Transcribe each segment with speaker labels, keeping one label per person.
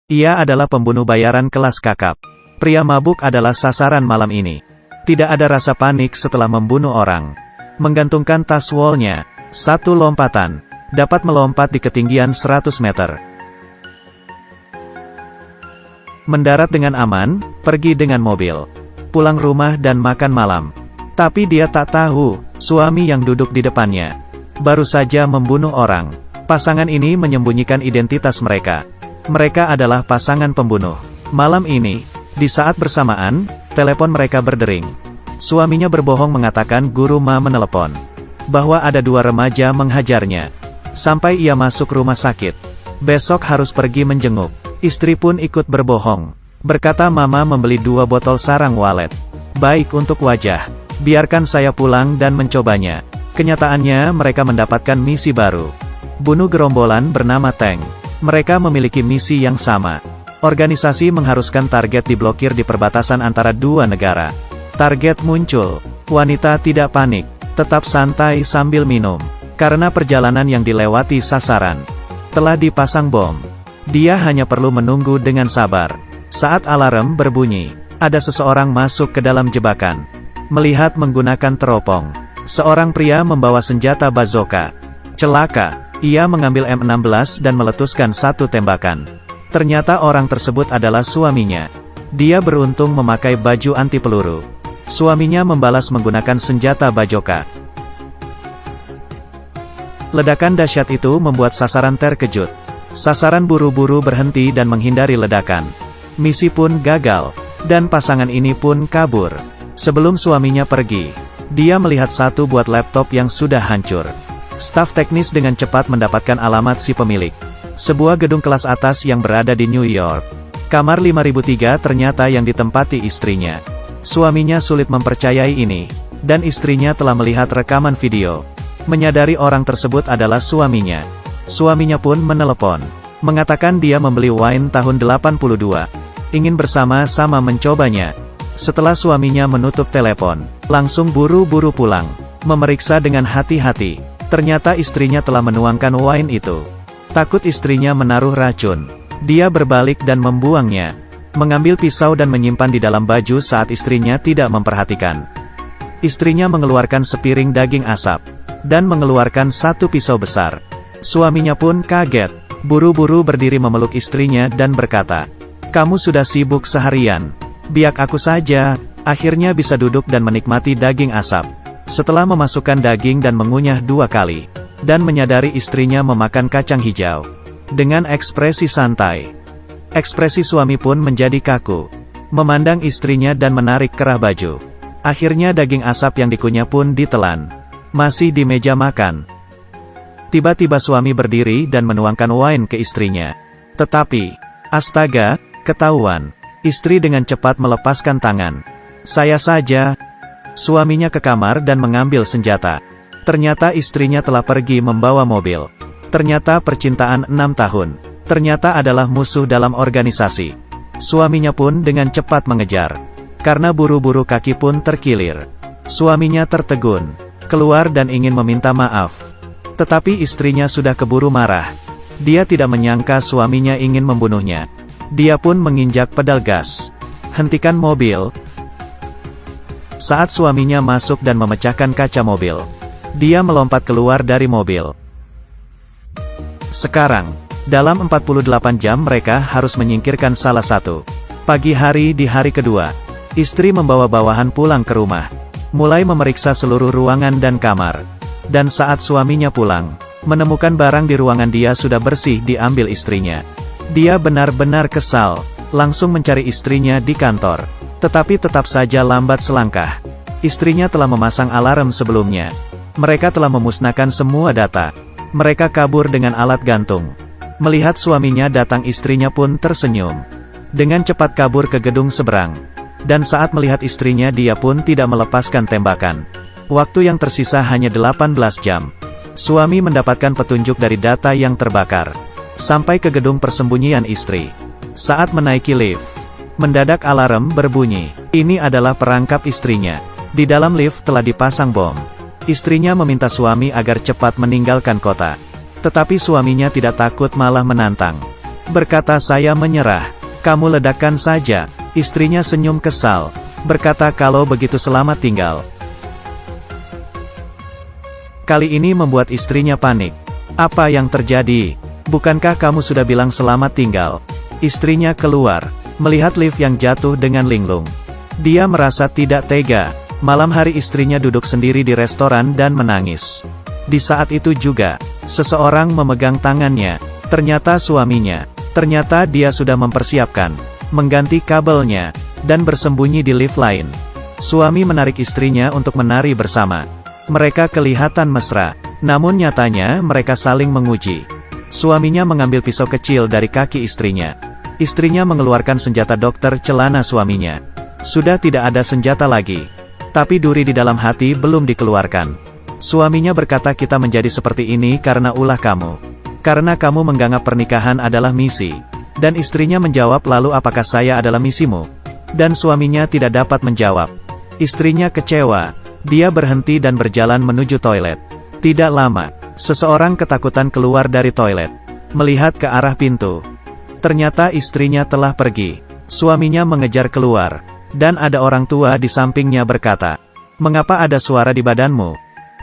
Speaker 1: Ia adalah pembunuh bayaran kelas kakap. Pria mabuk adalah sasaran malam ini. Tidak ada rasa panik setelah membunuh orang. Menggantungkan tas wallnya, satu lompatan, dapat melompat di ketinggian 100 meter. Mendarat dengan aman, pergi dengan mobil, pulang rumah dan makan malam. Tapi dia tak tahu, suami yang duduk di depannya baru saja membunuh orang. Pasangan ini menyembunyikan identitas mereka. Mereka adalah pasangan pembunuh. Malam ini, di saat bersamaan, telepon mereka berdering. Suaminya berbohong mengatakan guru Ma menelepon bahwa ada 2 remaja menghajarnya. Sampai ia masuk rumah sakit. Besok harus pergi menjenguk. Istri pun ikut berbohong. Berkata Mama membeli 2 botol sarang walet. Baik untuk wajah. Biarkan saya pulang dan mencobanya. Kenyataannya mereka mendapatkan misi baru. Bunuh gerombolan bernama Tank. Mereka memiliki misi yang sama. Organisasi mengharuskan target diblokir di perbatasan antara 2 negara. Target muncul. Wanita tidak panik. Tetap santai sambil minum. Karena perjalanan yang dilewati sasaran telah dipasang bom. Dia hanya perlu menunggu dengan sabar. Saat alarm berbunyi, ada seseorang masuk ke dalam jebakan. Melihat menggunakan teropong. Seorang pria membawa senjata bazooka. Celaka. Ia mengambil M16 dan meletuskan 1 tembakan. Ternyata orang tersebut adalah suaminya. Dia beruntung memakai baju anti peluru. Suaminya membalas menggunakan senjata bazooka. Ledakan dahsyat itu membuat sasaran terkejut. Sasaran buru-buru berhenti dan menghindari ledakan. Misi pun gagal, dan pasangan ini pun kabur. Sebelum suaminya pergi, dia melihat 1 buah laptop yang sudah hancur. Staf teknis dengan cepat mendapatkan alamat si pemilik. Sebuah gedung kelas atas yang berada di New York. Kamar 5003 ternyata yang ditempati istrinya. Suaminya sulit mempercayai ini, dan istrinya telah melihat rekaman video. Menyadari orang tersebut adalah suaminya. Suaminya pun menelepon, mengatakan dia membeli wine tahun 82. Ingin bersama-sama mencobanya. Setelah suaminya menutup telepon, langsung buru-buru pulang. Memeriksa dengan hati-hati. Ternyata istrinya telah menuangkan wine itu. Takut istrinya menaruh racun, dia berbalik dan membuangnya. Mengambil pisau dan menyimpan di dalam baju saat istrinya tidak memperhatikan. Istrinya mengeluarkan sepiring daging asap, dan mengeluarkan 1 pisau besar. Suaminya pun kaget, buru-buru berdiri memeluk istrinya dan berkata, "Kamu sudah sibuk seharian. Biar aku saja." Akhirnya bisa duduk dan menikmati daging asap. Setelah memasukkan daging dan mengunyah 2 kali, dan menyadari istrinya memakan kacang hijau. Dengan ekspresi santai, ekspresi suami pun menjadi kaku. Memandang istrinya dan menarik kerah baju. Akhirnya daging asap yang dikunyah pun ditelan. Masih di meja makan. Tiba-tiba suami berdiri dan menuangkan wine ke istrinya. Tetapi, astaga, ketahuan. Istri dengan cepat melepaskan tangan. "Saya saja." Suaminya ke kamar dan mengambil senjata. Ternyata istrinya telah pergi membawa mobil. Ternyata percintaan 6 tahun. Ternyata adalah musuh dalam organisasi. Suaminya pun dengan cepat mengejar. Karena buru-buru kaki pun terkilir. Suaminya tertegun, keluar dan ingin meminta maaf. Tetapi istrinya sudah keburu marah. Dia tidak menyangka suaminya ingin membunuhnya. Dia pun menginjak pedal gas. Hentikan mobil. Saat suaminya masuk dan memecahkan kaca mobil, dia melompat keluar dari mobil. Sekarang, dalam 48 jam mereka harus menyingkirkan salah satu. Pagi hari di hari kedua, istri membawa bawahan pulang ke rumah. Mulai memeriksa seluruh ruangan dan kamar. Dan saat suaminya pulang, menemukan barang di ruangan dia sudah bersih diambil istrinya. Dia benar-benar kesal, langsung mencari istrinya di kantor. Tetapi tetap saja lambat selangkah. Istrinya telah memasang alarm sebelumnya. Mereka telah memusnahkan semua data. Mereka kabur dengan alat gantung. Melihat suaminya datang istrinya pun tersenyum. Dengan cepat kabur ke gedung seberang. Dan saat melihat istrinya dia pun tidak melepaskan tembakan. Waktu yang tersisa hanya 18 jam. Suami mendapatkan petunjuk dari data yang terbakar. Sampai ke gedung persembunyian istri. Saat menaiki lift, mendadak alarm berbunyi. Ini adalah perangkap istrinya. Di dalam lift telah dipasang bom. Istrinya meminta suami agar cepat meninggalkan kota. Tetapi suaminya tidak takut malah menantang. Berkata saya menyerah. Kamu ledakkan saja. Istrinya senyum kesal. Berkata kalau begitu selamat tinggal. Kali ini membuat istrinya panik. Apa yang terjadi? Bukankah kamu sudah bilang selamat tinggal? Istrinya keluar, melihat lift yang jatuh dengan linglung. Dia merasa tidak tega. Malam hari istrinya duduk sendiri di restoran dan menangis. Di saat itu juga, seseorang memegang tangannya. Ternyata suaminya. Ternyata dia sudah mempersiapkan, mengganti kabelnya, dan bersembunyi di lift lain. Suami menarik istrinya untuk menari bersama. Mereka kelihatan mesra, namun nyatanya mereka saling menguji. Suaminya mengambil pisau kecil dari kaki istrinya. Istrinya mengeluarkan senjata dokter celana suaminya. Sudah tidak ada senjata lagi. Tapi duri di dalam hati belum dikeluarkan. Suaminya berkata kita menjadi seperti ini karena ulah kamu. Karena kamu menganggap pernikahan adalah misi. Dan istrinya menjawab lalu apakah saya adalah misimu? Dan suaminya tidak dapat menjawab. Istrinya kecewa. Dia berhenti dan berjalan menuju toilet. Tidak lama, seseorang ketakutan keluar dari toilet. Melihat ke arah pintu. Ternyata istrinya telah pergi. Suaminya mengejar keluar. Dan ada orang tua di sampingnya berkata, "Mengapa ada suara di badanmu?"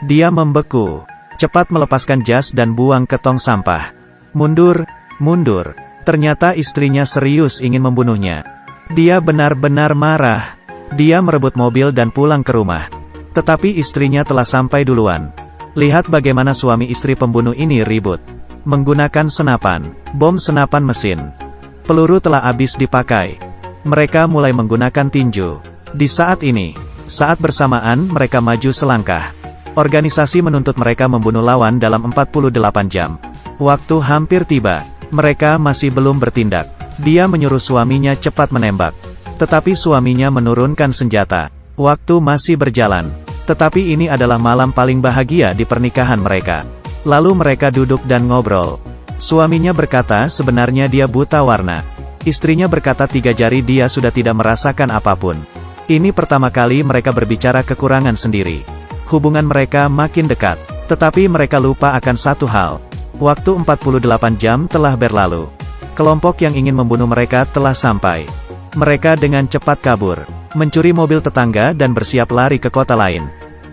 Speaker 1: Dia membeku. Cepat melepaskan jas dan buang ke tong sampah. Mundur, mundur. Ternyata istrinya serius ingin membunuhnya. Dia benar-benar marah. Dia merebut mobil dan pulang ke rumah. Tetapi istrinya telah sampai duluan. Lihat bagaimana suami istri pembunuh ini ribut. Menggunakan senapan, bom senapan mesin. Peluru telah habis dipakai. Mereka mulai menggunakan tinju. Di saat ini, saat bersamaan mereka maju selangkah. Organisasi menuntut mereka membunuh lawan dalam 48 jam. Waktu hampir tiba. Mereka masih belum bertindak. Dia menyuruh suaminya cepat menembak. Tetapi suaminya menurunkan senjata. Waktu masih berjalan. Tetapi ini adalah malam paling bahagia di pernikahan mereka. Lalu mereka duduk dan ngobrol. Suaminya berkata sebenarnya dia buta warna. Istrinya berkata 3 jari dia sudah tidak merasakan apapun. Ini pertama kali mereka berbicara kekurangan sendiri. Hubungan mereka makin dekat. Tetapi mereka lupa akan satu hal. Waktu 48 jam telah berlalu. Kelompok yang ingin membunuh mereka telah sampai. Mereka dengan cepat kabur, mencuri mobil tetangga dan bersiap lari ke kota lain.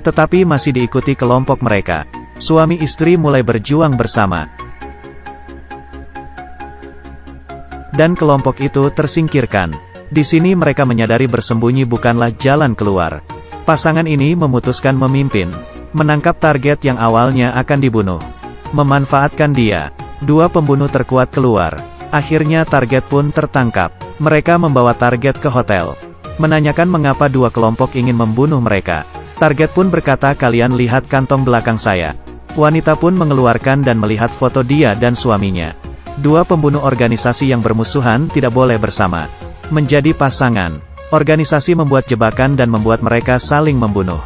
Speaker 1: Tetapi masih diikuti kelompok mereka. Suami istri mulai berjuang bersama. Dan kelompok itu tersingkirkan. Di sini mereka menyadari bersembunyi bukanlah jalan keluar. Pasangan ini memutuskan memimpin, menangkap target yang awalnya akan dibunuh. Memanfaatkan dia. 2 pembunuh terkuat keluar. Akhirnya target pun tertangkap. Mereka membawa target ke hotel. Menanyakan mengapa 2 kelompok ingin membunuh mereka. Target pun berkata kalian lihat kantong belakang saya. Wanita pun mengeluarkan dan melihat foto dia dan suaminya. 2 pembunuh organisasi yang bermusuhan tidak boleh bersama. Menjadi pasangan. Organisasi membuat jebakan dan membuat mereka saling membunuh.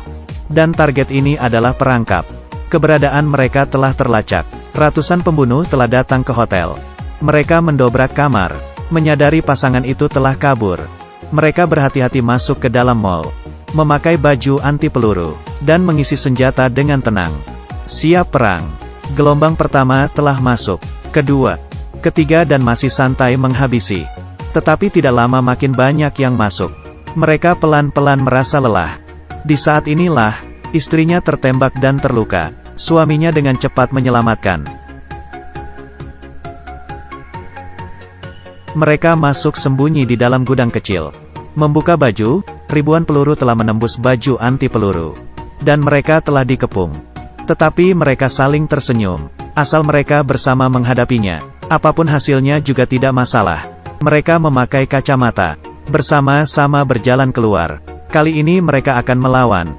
Speaker 1: Dan target ini adalah perangkap. Keberadaan mereka telah terlacak. Ratusan pembunuh telah datang ke hotel. Mereka mendobrak kamar. Menyadari pasangan itu telah kabur. Mereka berhati-hati masuk ke dalam mall. Memakai baju anti peluru. Dan mengisi senjata dengan tenang. Siap perang. Gelombang pertama telah masuk. Kedua. Ketiga dan masih santai menghabisi. Tetapi tidak lama makin banyak yang masuk. Mereka pelan-pelan merasa lelah. Di saat inilah, istrinya tertembak dan terluka. Suaminya dengan cepat menyelamatkan. Mereka masuk sembunyi di dalam gudang kecil. Membuka baju, ribuan peluru telah menembus baju anti peluru. Dan mereka telah dikepung. Tetapi mereka saling tersenyum. Asal mereka bersama menghadapinya. Apapun hasilnya juga tidak masalah. Mereka memakai kacamata. Bersama-sama berjalan keluar. Kali ini mereka akan melawan.